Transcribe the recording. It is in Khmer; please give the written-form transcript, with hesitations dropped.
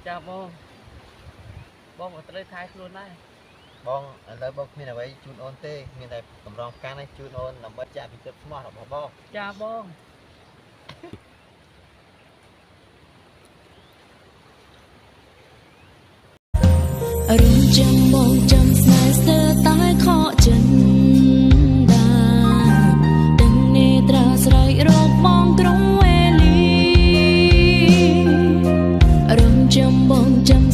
ចាបងបងអត់ត្រូវថែខ្លួនដែរបងឥឡូវបងគ្មានអ្វីជូនអូនទេមានតែកម្រងផ្កានេះជូនអូនដើម្បីចាក់ពីទឹកស្មោះរបស់បងចាបងរៀងចាំបងចាំស្នេហ៍ស្ទើរតែខកចិនដាដឹងនេត្រាស្រ័យរកបងក្រុងវេលារៀងចាំបងចាំ